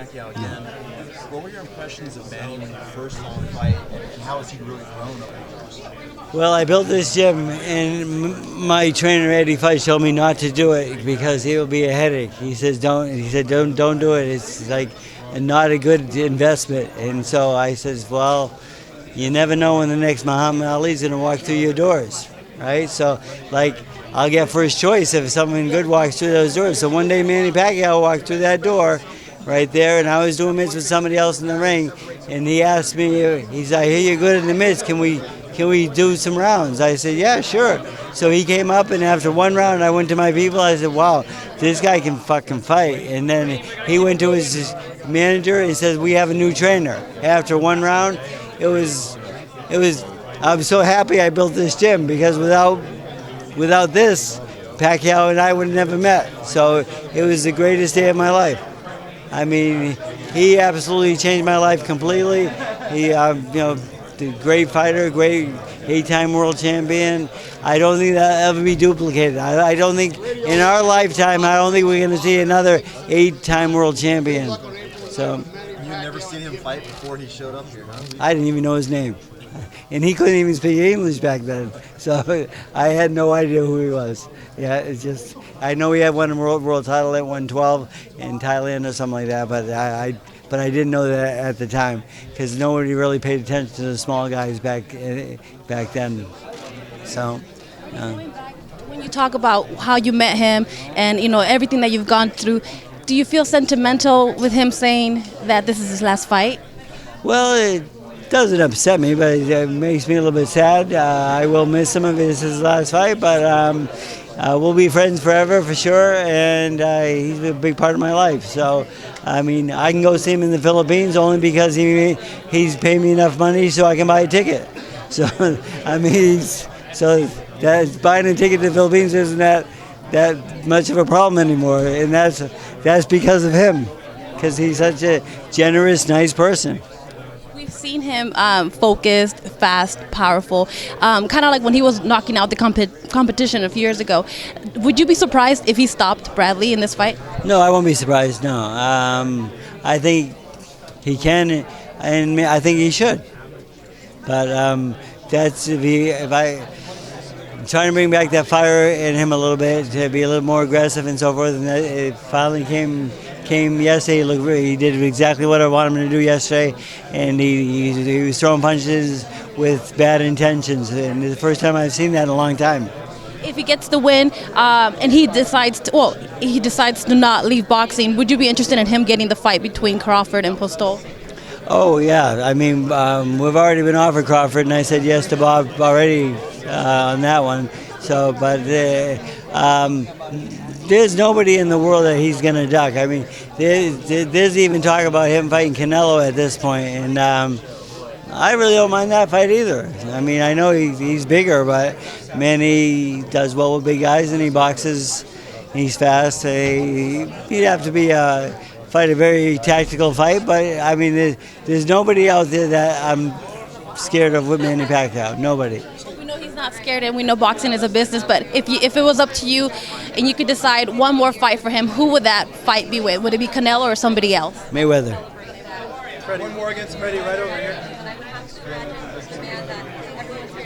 Pacquiao again. What were your impressions of Manny when you first saw him fight, and how has he really grown over the years? Well, I built this gym, and my trainer Eddie Fudge told me not to do it because it will be a headache. He says don't. He said don't do it. It's like not a good investment. And so I says, well, you never know when the next Muhammad Ali's going to walk through your doors, right? So like I'll get first choice if someone good walks through those doors. So one day Manny Pacquiao walked through that door right there, and I was doing mitts with somebody else in the ring, and he asked me, he said, I hear you're good in the mitts, can we do some rounds? I said, yeah, sure. So he came up, and after one round, I went to my people, I said, wow, this guy can fucking fight. And then he went to his manager and says, we have a new trainer. After one round, it was, I'm so happy I built this gym, because without this, Pacquiao and I would have never met. So it was the greatest day of my life. I mean, he absolutely changed my life completely. He, the great fighter, great 8-time world champion. I don't think that'll ever be duplicated. I don't think in our lifetime, I don't think we're going to see another 8-time world champion. So. You never seen him fight before he showed up here, huh? I didn't even know his name. And he couldn't even speak English back then. So I had no idea who he was. Yeah, it's just, I know he had won a world title at 112 in Thailand or something like that, but I didn't know that at the time, because nobody really paid attention to the small guys back then. So. When you talk about how you met him and everything that you've gone through, do you feel sentimental with him saying that this is his last fight? Well, it doesn't upset me, but it makes me a little bit sad. I will miss him if it's his last fight, but we'll be friends forever for sure, and he's a big part of my life. So, I mean, I can go see him in the Philippines only because he's paid me enough money so I can buy a ticket. So, I mean, buying a ticket to the Philippines isn't that much of a problem anymore, and that's because of him, because he's such a generous, nice person. We've seen him focused, fast, powerful, kind of like when he was knocking out the competition a few years ago. Would you be surprised if he stopped Bradley in this fight? No, I won't be surprised, no. I think he can, and I think he should. But that's I'm trying to bring back that fire in him a little bit, to be a little more aggressive and so forth, and it finally came yesterday. He did exactly what I wanted him to do yesterday, and he was throwing punches with bad intentions, and it's the first time I've seen that in a long time. If he gets the win and he decides to not leave boxing, would you be interested in him getting the fight between Crawford and Postol? Oh yeah, I mean we've already been offered Crawford, and I said yes to Bob already on that one. So, but there's nobody in the world that he's going to duck. I mean, there's even talk about him fighting Canelo at this point, and I really don't mind that fight either. I mean, I know he's bigger, but man, he does well with big guys, and he boxes. He's fast. He'd have to fight a very tactical fight, but I mean, there's nobody out there that I'm scared of with Manny Pacquiao. Nobody. We know he's not scared, and we know boxing is a business, but if it was up to you and you could decide one more fight for him, who would that fight be with? Would it be Canelo or somebody else? Mayweather. Freddie. One more against Freddie right over here.